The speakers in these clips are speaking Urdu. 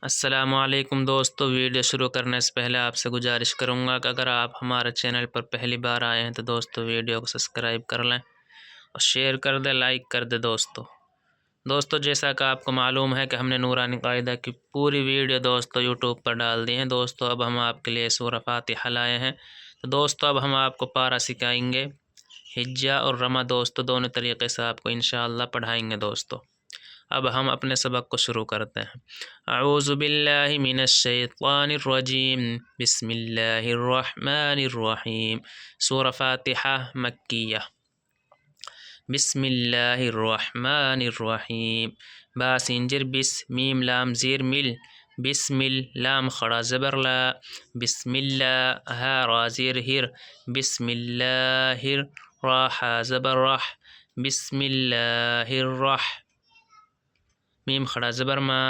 السلام علیکم دوستو، ویڈیو شروع کرنے سے پہلے آپ سے گزارش کروں گا کہ اگر آپ ہمارے چینل پر پہلی بار آئے ہیں تو دوستو ویڈیو کو سبسکرائب کر لیں اور شیئر کر دیں، لائک کر دیں۔ دوستو جیسا کہ آپ کو معلوم ہے کہ ہم نے نورانی قاعدہ کی پوری ویڈیو دوستو یوٹیوب پر ڈال دی ہیں۔ دوستو اب ہم آپ کے لیے سورہ فاتحہ لائے ہیں، تو دوستو اب ہم آپ کو پارہ سکھائیں گے، ہجہ اور رمہ دوستو دونوں طریقے سے آپ کو انشاءاللہ پڑھائیں گے۔ دوستو اب ہم اپنے سبق کو شروع کرتے ہیں۔ اعوذ باللہ من الشیطان الرجیم، بسم اللہ الرحمن الرحیم۔ سورہ فاتحہ مکیہ۔ بسم اللہ الرحمن الرحیم۔ با سینجر بس، میم لام زیر مل، بسم لام خڑا زبر لا، بسم اللہ ہا را زیر ہر، بسم اللہ را حا زبر رح، بسم اللہ الرح، میم خڑا زبر ما،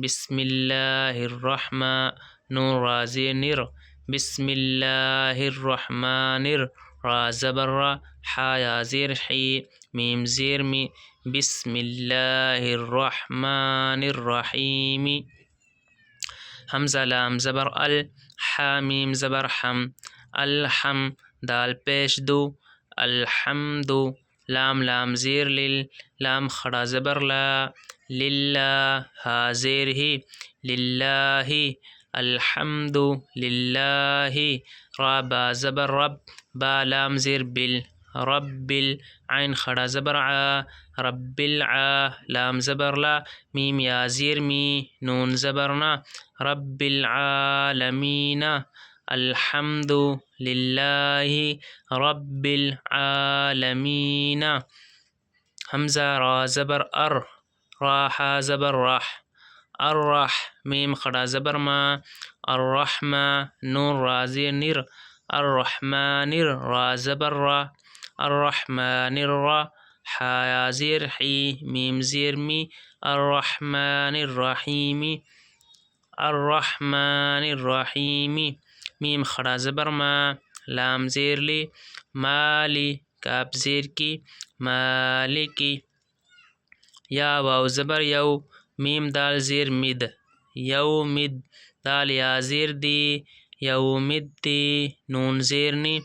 بسم اللہ الرحمن، نون را زیر نر، بسم اللہ الرحمن را زبر را، حا یا زیر حی، میم زیر می، بسم اللہ الرحمن الرحیم۔ حمزہ لام زبر ال، حا میم زبر حم، الحم، دال پیش دو، الحمد، لام زیر لل، لام خڑا زبر لا، للہ ہا زیر ہی، للہ، الحمد للہ، را با زبر رب، با لام زیر بل، رب عین خڑا زبر عا، رب العا، لام زبر لا، میم یا زیر می، نون زبر نا، رب العالمین، الحمد للہ رب العالمین۔ حمزہ را زبر ار، را حا زبر رح، الرح، میم خڑا زبر ما، الرحمہ، نون را زیر نر، الرحمن را زبر را، الرحمن الرا، حا یا زیر حی، میم زیر می، الرحمن الرحیم، الرحمن الرحیم، میم خڑا زبر ما، لام زیر لی، مالی، کاف زیر کی، مالکی، یا واو زبر یو، میم دال زیر مد، یومد، دال یا زیر دی، یوم الدی، نون زیر نی،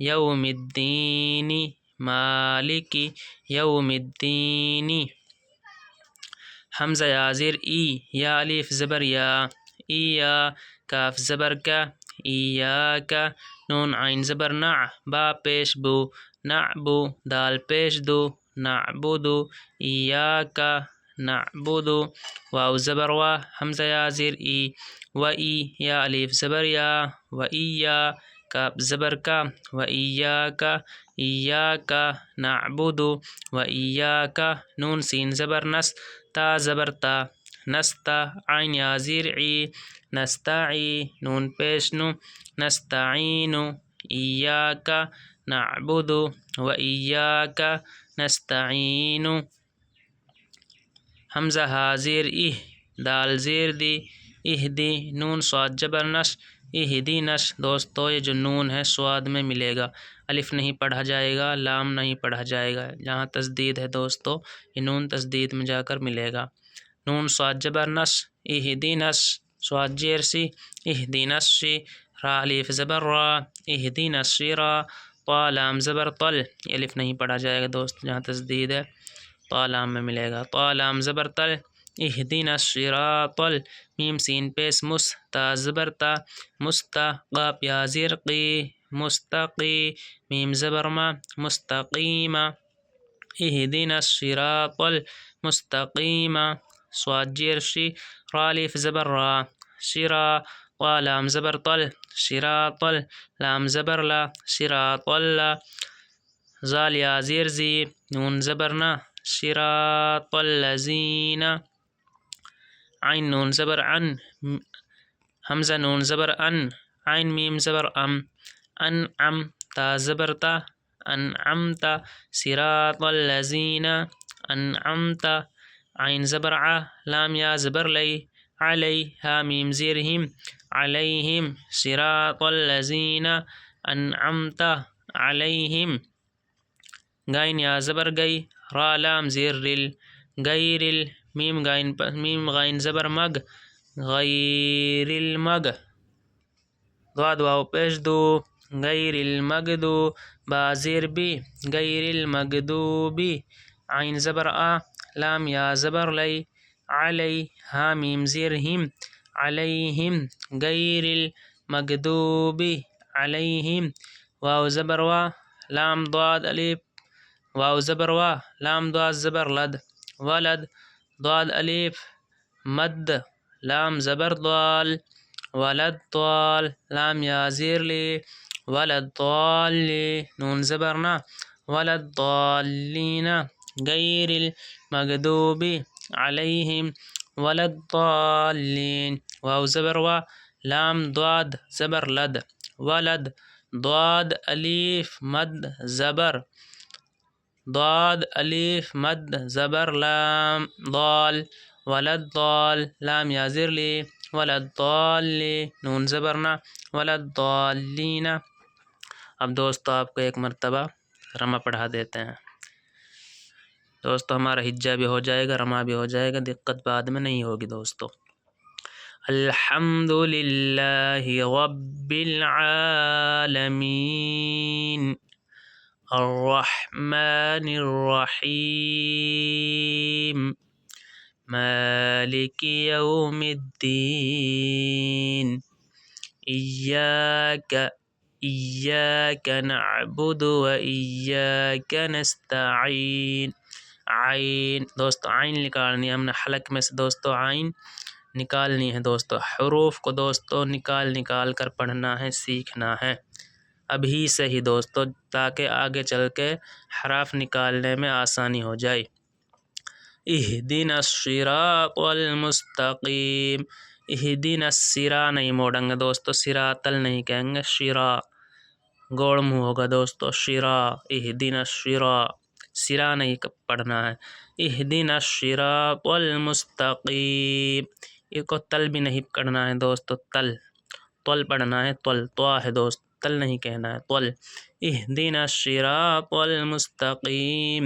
یوم الدین، مالکی یوم الدین۔ حمزہ یا زیر ای، یا الف زبر یا، ایا، کاف زبر کا، ایاکا، نون عین زبر نع، با پیش بو، نعبو، دال پیش دو، نعبدو، ایاکا نعبدو، واو زبر وا، حمزہ یا زیر ای، و ای، یا الف زبر یا، و ایا، کاف زبر کا، و ایاکا، ایاکا نعبدو، و ایاکا، نون سین زبر نس، تا زبر تا، نستا، عین یا زیر عی، نستعی، نون پیش نو، نستعین، ایاکا نعبد و ایاکا نستعین۔ حمزہ ہا زیر اہ، دال زیر دی، اہدی، نون صاد جبر نش، اہدی نش۔ دوستو یہ جو نون ہے سواد میں ملے گا، الف نہیں پڑھا جائے گا، لام نہیں پڑھا جائے گا، جہاں تشدید ہے دوستو یہ نون تشدید میں جا کر ملے گا۔ نون صاد جبر نش، اہدی نش، صاد زیر سی، اہدی نشی، را الف زبر را، اہدی نشی را، طا لام زبر طل، یہ الف نہیں پڑھا جائے گا دوست، جہاں تشدید ہے طا لام میں ملے گا، طا لام زبر تل، اہدنا الصراط، میم سین پیش مس، تا زبر تا، مستا، قاف یا زیر قی، مستقی، میم زبر ما، مستقیما، اہدنا الصراط المستقیما، صاد زیر شی، را الف زبر را، شرا، طا لام زبر طل، شراط، لام زبر لا، شراط اللہ، زال یا زیر زی، نون زبر نا، صراط الذین، عین نون زبر عن، حمزہ نون زبر ان، عین میم زبر ام، انعم، تا زبر تا، انعمت، صراط الذین انعمت، عین زبر ع، لام یا زبر لی، علی، ہا میم زیر ہم، علیہم، صراط الذین انعمت علیہم، غین یا زبر گئی، را لام زیر رل، غیر ال، میم غین زبر مگ، غير المغ ضاد واو پیش دو غير المغضوب بازیر بی غير المغضوب عين زبر لام یا زبر لی علی حامیم زیر ہم علیہم غير المغضوب علیہم واو زبر لام ضاد الف واو زبر لام ضاد زبر لد ولد ضاد الف مد لام زبر ضال ولد ضال لام یا زیر لی ولد ضالی نون زبرنا ولد ضالین غیر المغضوب علیہم ولد ضالین واو زبر لام ضاد زبر لد ولد ضاد الف مد زبر ضاد الف مد زبر لام ضال ولد ضال لام یا زیر لی ولد ضالی نون زبرنا ولد ضالین۔ اب دوستو آپ کو ایک مرتبہ رما پڑھا دیتے ہیں دوستو، ہمارا ہجا بھی ہو جائے گا، رما بھی ہو جائے گا، دقت بعد میں نہیں ہوگی دوستو۔ الحمد للہ رب العالمین الرحمن الرحیم مالک یوم الدین إياك نعبد وإياك نستعين عین دوستو عین نکالنی ہے ہم نے حلق میں سے دوستو عین نکالنی ہے دوستو، حروف کو دوستو نکال کر پڑھنا ہے، سیکھنا ہے ابھی سے ہی دوستو، تاکہ آگے چل کے حرف نکالنے میں آسانی ہو جائے۔ اہدنا الصراط المستقیم، اہدنا الصراط نہیں موڑیں گے دوستو، صراطل نہیں کہیں گے، شرا گوڑ منہ ہوگا دوستو، شرا اہدنا الصراط، سرا نہیں پڑھنا ہے، اہدنا الصراط المستقیم، یہ کو تل بھی نہیں کرنا ہے دوستو، تل پڑھنا ہے، تو ہے دوست، تل نہیں کہنا ہے، تل اہدنا الصراط المستقیم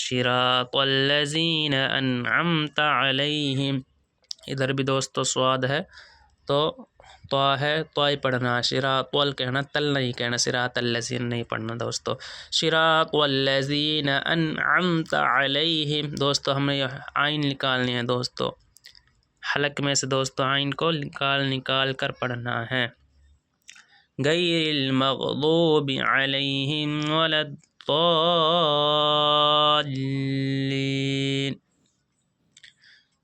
صراط الذین انعمت علیہم، ادھر بھی دوستو سواد ہے تو ہے تو ہی پڑھنا ہے، صراط کہنا، تل نہیں کہنا، صراط الذین نہیں پڑھنا دوستو، صراط الذین انعمت علیہم دوستو، ہمیں عین نکالنی ہے دوستو، حلق میں سے دوستو عین کو نکال کر پڑھنا ہے، غیر المغضوب علیہم ولا الضالین۔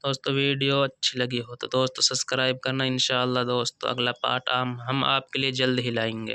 دوستو ویڈیو اچھی لگی ہو تو دوستو سبسکرائب کرنا، انشاءاللہ دوستو اگلا پارٹ ہم آپ کے لیے جلد ہی لائیں گے۔